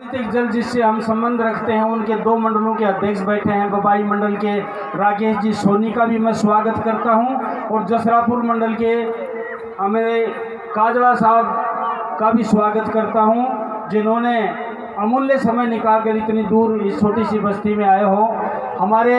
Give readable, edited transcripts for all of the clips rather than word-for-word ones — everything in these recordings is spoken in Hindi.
राजनीतिक दल जिससे हम संबंध रखते हैं उनके दो मंडलों के अध्यक्ष बैठे हैं। बबाई मंडल के राकेश जी सोनी का भी मैं स्वागत करता हूं और जसरापुर मंडल के मेरे काजड़ा साहब का भी स्वागत करता हूं, जिन्होंने अमूल्य समय निकाल कर इतनी दूर इस छोटी सी बस्ती में आए हो। हमारे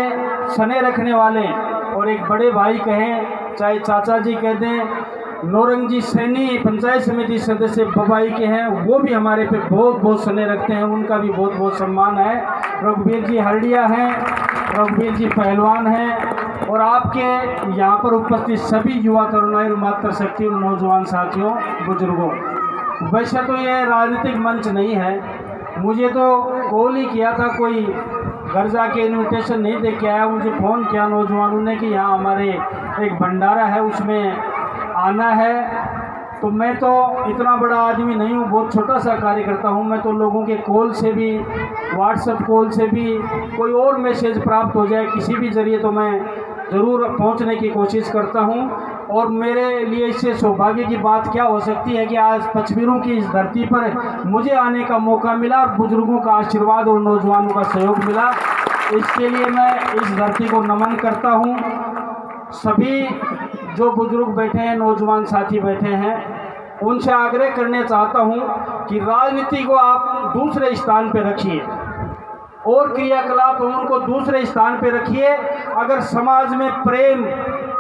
सने रखने वाले और एक बड़े भाई कहें चाहे चाचा जी कह दें, नौरंग जी सैनी पंचायत समिति सदस्य बबाई के हैं, वो भी हमारे पे बहुत बहुत सने रखते हैं, उनका भी बहुत बहुत सम्मान है। रघुवीर जी हरडिया हैं, रघुवीर जी पहलवान हैं और आपके यहाँ पर उपस्थित सभी युवा तरुणाई मातृशक्ति और नौजवान साथियों बुजुर्गों। वैसे तो ये राजनीतिक मंच नहीं है, मुझे तो कॉल ही किया था, कोई घर जाके इनविटेशन नहीं दे के आया, मुझे फ़ोन किया नौजवानों ने कि यहाँ हमारे एक भंडारा है उसमें आना है। तो मैं तो इतना बड़ा आदमी नहीं हूँ, बहुत छोटा सा कार्यकर्ता हूँ। मैं तो लोगों के कॉल से भी, व्हाट्सएप कॉल से भी, कोई और मैसेज प्राप्त हो जाए किसी भी ज़रिए तो मैं ज़रूर पहुँचने की कोशिश करता हूँ। और मेरे लिए इससे सौभाग्य की बात क्या हो सकती है कि आज पचमीरों की इस धरती पर मुझे आने का मौका मिला और बुजुर्गों का आशीर्वाद और नौजवानों का सहयोग मिला। इसके लिए मैं इस धरती को नमन करता हूँ। सभी जो बुजुर्ग बैठे हैं, नौजवान साथी बैठे हैं, उनसे आग्रह करना चाहता हूं कि राजनीति को आप दूसरे स्थान पर रखिए और क्रियाकलाप उनको दूसरे स्थान पर रखिए। अगर समाज में प्रेम,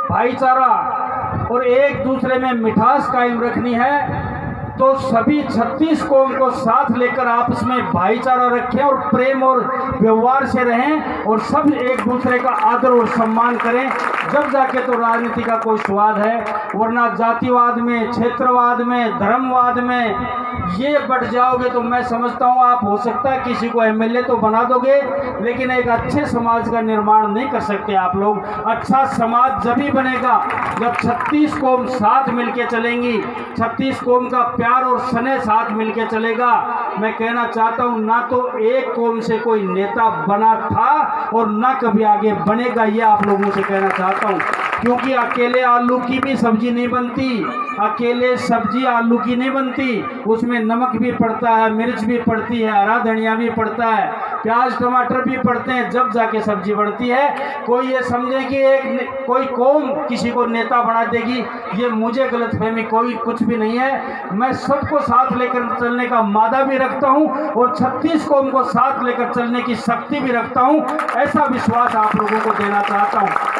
भाईचारा और एक दूसरे में मिठास कायम रखनी है तो सभी 36 कौम को साथ लेकर आपस में भाईचारा रखें और प्रेम और व्यवहार से रहें और सब एक दूसरे का आदर और सम्मान करें, जब जाके तो राजनीति का कोई स्वाद है। वरना जातिवाद में, क्षेत्रवाद में, धर्मवाद में ये बढ़ जाओगे तो मैं समझता हूँ आप हो सकता है किसी को एमएलए तो बना दोगे, लेकिन एक अच्छे समाज का निर्माण नहीं कर सकते आप लोग। अच्छा समाज जब ही बनेगा जब 36 कौम साथ मिलके चलेंगी, 36 कौम का प्यार और स्नेह साथ मिलके चलेगा। मैं कहना चाहता हूँ ना तो एक कौम से कोई नेता बना था और ना कभी आगे बनेगा, ये आप लोगों से कहना चाहता हूँ। क्योंकि अकेले आलू की भी सब्जी नहीं बनती, अकेले सब्जी आलू की नहीं बनती, उसमें नमक भी पड़ता है, मिर्च भी पड़ती है, हरा धनिया भी पड़ता है, प्याज टमाटर भी पड़ते हैं, जब जाके सब्जी बनती है। कोई ये समझे कि कोई कौम किसी को नेता बना देगी, ये मुझे गलतफहमी कोई कुछ भी नहीं है। मैं सबको साथ लेकर चलने का मादा भी रखता हूँ और 36 कौम को साथ लेकर चलने की शक्ति भी रखता हूँ, ऐसा विश्वास आप लोगों को देना चाहता हूँ।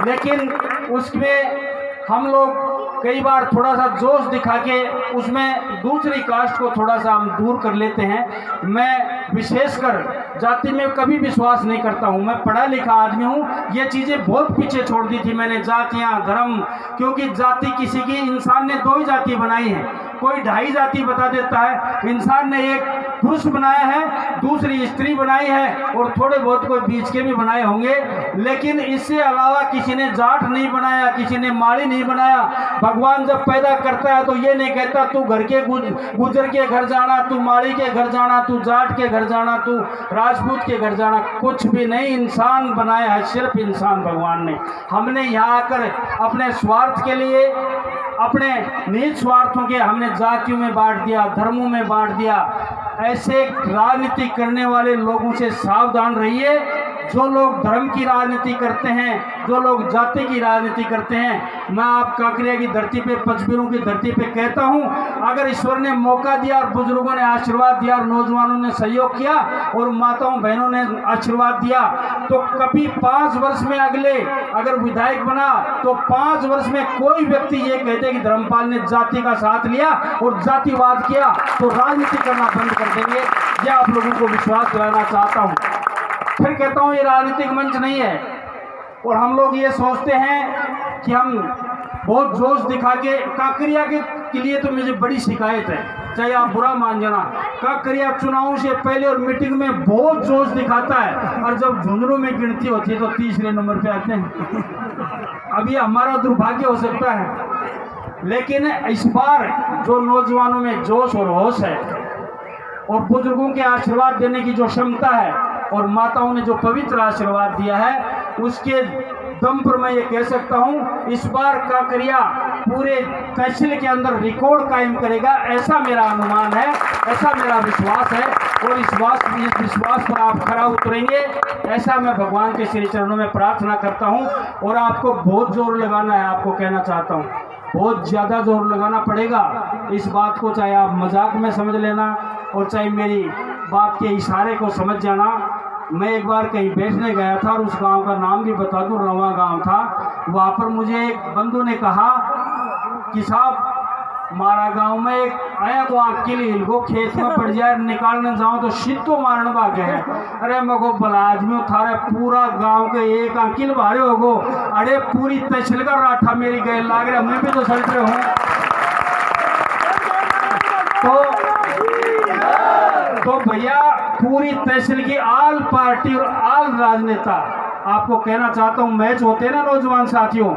लेकिन उसमें हम लोग कई बार थोड़ा सा जोश दिखा के उसमें दूसरी कास्ट को थोड़ा सा हम दूर कर लेते हैं। मैं विशेषकर जाति में कभी विश्वास नहीं करता हूँ, मैं पढ़ा लिखा आदमी हूँ, ये चीज़ें बहुत पीछे छोड़ दी थी मैंने, जातियाँ, धर्म। क्योंकि जाति किसी की, इंसान ने दो ही जाति बनाई है, कोई ढाई जाति बता देता है। इंसान ने एक पुरुष बनाया है, दूसरी स्त्री बनाई है और थोड़े बहुत कोई बीच के भी बनाए होंगे, लेकिन इससे अलावा किसी ने जाट नहीं बनाया, किसी ने माड़ी नहीं बनाया। भगवान जब पैदा करता है तो ये नहीं कहता तू घर के गुजर के घर जाना, तू माड़ी के घर जाना, तू जाट के घर जाना, तू राजपूत के घर जाना, कुछ भी नहीं। इंसान बनाया है, सिर्फ इंसान भगवान ने। हमने यहाँ आकर अपने स्वार्थ के लिए, अपने निज स्वार्थों के हमने जातियों में बांट दिया, धर्मों में बांट दिया। ऐसे राजनीति करने वाले लोगों से सावधान रहिए। जो लोग धर्म की राजनीति करते हैं, जो लोग जाति की राजनीति करते हैं, मैं आप काकरिया की धरती पे, पचमीरों की धरती पे कहता हूं, अगर ईश्वर ने मौका दिया और बुजुर्गों ने आशीर्वाद दिया और नौजवानों ने सहयोग किया और माताओं बहनों ने आशीर्वाद दिया, तो कभी 5 वर्ष में अगले अगर विधायक बना तो 5 वर्ष में कोई व्यक्ति ये कहते कि धर्मपाल ने जाति का साथ लिया और जातिवाद किया तो राजनीति करना बंद कर देंगे। यह आप लोगों को विश्वास दिलाना चाहता हूँ। फिर कहता हूँ ये राजनीतिक मंच नहीं है और हम लोग ये सोचते हैं कि हम बहुत जोश दिखा के, काकरिया के लिए तो मुझे बड़ी शिकायत है, चाहे आप बुरा मान जाना। काकरिया चुनावों से पहले और मीटिंग में बहुत जोश दिखाता है और जब झुंझुनू में गिनती होती है तो तीसरे नंबर पे आते हैं। अभी हमारा दुर्भाग्य हो सकता है, लेकिन इस बार जो नौजवानों में जोश और होश है और बुजुर्गों के आशीर्वाद देने की जो क्षमता है और माताओं ने जो पवित्र आशीर्वाद दिया है, उसके दम पर मैं ये कह सकता हूँ इस बार काकरिया पूरे तहसील के अंदर रिकॉर्ड कायम करेगा, ऐसा मेरा अनुमान है, ऐसा मेरा विश्वास है। और इस विश्वास पर आप खरा उतरेंगे, ऐसा मैं भगवान के श्री चरणों में प्रार्थना करता हूँ। और आपको बहुत जोर लगाना है, आपको कहना चाहता हूँ, बहुत ज़्यादा जोर लगाना पड़ेगा इस बात को, चाहे आप मजाक में समझ लेना और चाहे मेरी बात के इशारे को समझ जाना। मैं एक बार कहीं बैठने गया था और उस गांव का नाम भी बता दूं, रवा गांव था। वहाँ पर मुझे एक बंधु ने कहा कि साहब हमारा गांव में एक आया को अकेले हिलको खेत में पड़ जाए, निकालने जाऊं तो शीतो मारने भागे है। अरे मगो भला आदमी थारे पूरा गांव के एक अकिल भारे होगो, अरे पूरी तहसील का राठा मेरी गए लाग रहा, मैं भी तो सल्ट रहा हूँ। तो भैया पूरी तहसील की आल पार्टी और आल राजनेता, आपको कहना चाहता हूँ, मैच होते ना नौजवान साथियों,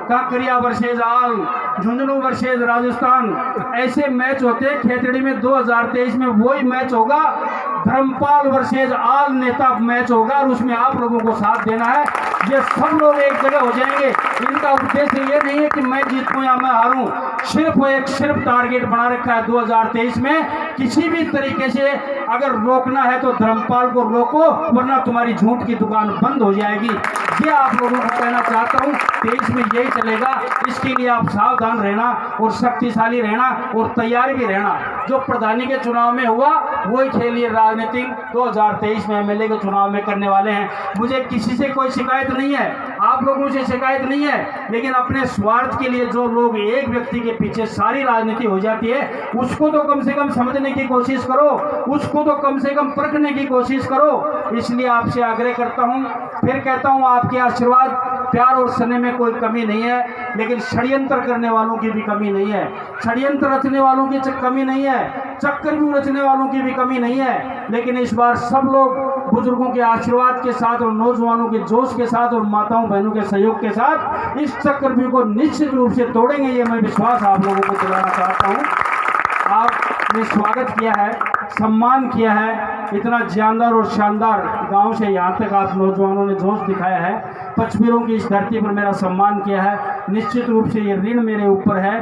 काकरिया वर्सेज आल, झुंझुनू वर्सेज राजस्थान, ऐसे मैच होते हैं। खेतड़ी में 2023 में वही मैच होगा, धर्मपाल वर्सेज आल नेता मैच होगा और उसमें आप लोगों को साथ देना है। ये सब लोग एक जगह हो जाएंगे। इनका उद्देश्य ये नहीं है कि मैं जीतूं या मैं हारूं, सिर्फ टारगेट बना रखा है 2023 में, किसी भी तरीके से अगर रोकना है तो धर्मपाल को रोको, वरना तुम्हारी झूठ की दुकान बंद हो जाएगी। ये आप लोगों को कहना चाहता हूँ, देश में यही चलेगा। इसके लिए आप सावधान रहना और शक्तिशाली रहना और तैयार भी रहना। जो प्रधानी के चुनाव में हुआ वही खेलिए राजनीति 2023 में एमएलए के चुनाव में करने वाले हैं। मुझे किसी से कोई शिकायत नहीं है, आप लोगों से शिकायत नहीं है, लेकिन अपने स्वार्थ के लिए जो लोग एक व्यक्ति के पीछे सारी राजनीति हो जाती है, उसको तो कम से कम समझने की कोशिश करो, उसको तो कम से कम परखने की कोशिश करो। इसलिए आपसे आग्रह करता हूँ, फिर कहता हूँ, आपके आशीर्वाद प्यार और स्नेह में कोई कमी नहीं है, लेकिन षड्यंत्र करने वालों की भी कमी नहीं है, षड्यंत्र रचने वालों की कमी नहीं है, चक्रव्यूह रचने वालों की भी कमी नहीं है। लेकिन इस बार सब लोग बुजुर्गों के आशीर्वाद के साथ और नौजवानों के जोश के साथ और माताओं बहनों के सहयोग के साथ इस चक्रव्यूह को निश्चित रूप से तोड़ेंगे, ये मैं विश्वास आप लोगों को दिलाना चाहता हूँ। आपने स्वागत किया है, सम्मान किया है, इतना जानदार और शानदार गांव से यहाँ तक आप नौजवानों ने जोश दिखाया है, पचपीरों की इस धरती पर मेरा सम्मान किया है। निश्चित रूप से ये ऋण मेरे ऊपर है,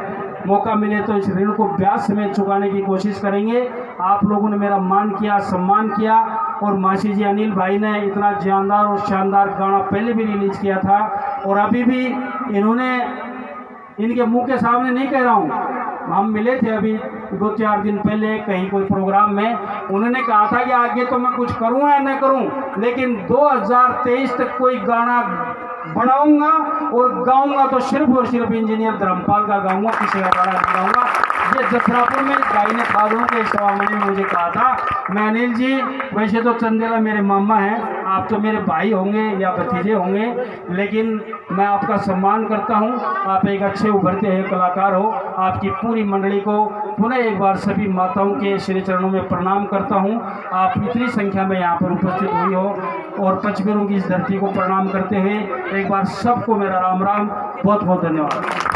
मौका मिले तो इस ऋण को ब्याज समेत चुकाने की कोशिश करेंगे। आप लोगों ने मेरा मान किया, सम्मान किया, और मासी जी अनिल भाई ने इतना जानदार और शानदार गाना पहले भी रिलीज किया था और अभी भी इन्होंने, इनके मुंह के सामने नहीं कह रहा हूँ, हम मिले थे अभी 2-4 दिन पहले कहीं कोई प्रोग्राम में, उन्होंने कहा था कि आगे तो मैं कुछ करूँ या न करूँ, लेकिन 2023 तक कोई गाना बनाऊंगा और गाऊंगा तो सिर्फ और सिर्फ इंजीनियर धर्मपाल का गाऊंगा, किसी का गाना नहीं गाऊंगा। ये जसरापुर में भाई ने खादों के सवामनी में मुझे कहा था, मैं अनिल जी वैसे तो चंदेला मेरे मामा हैं, आप तो मेरे भाई होंगे या भतीजे होंगे, लेकिन मैं आपका सम्मान करता हूं, आप एक अच्छे उभरते हुए कलाकार हो। आपकी पूरी मंडली को पुनः एक बार सभी माताओं के श्री चरणों में प्रणाम करता हूं। आप इतनी संख्या में यहाँ पर उपस्थित हुई हो और पचपीरों की इस धरती को प्रणाम करते हुए एक बार सबको मेरा राम राम, बहुत बहुत धन्यवाद।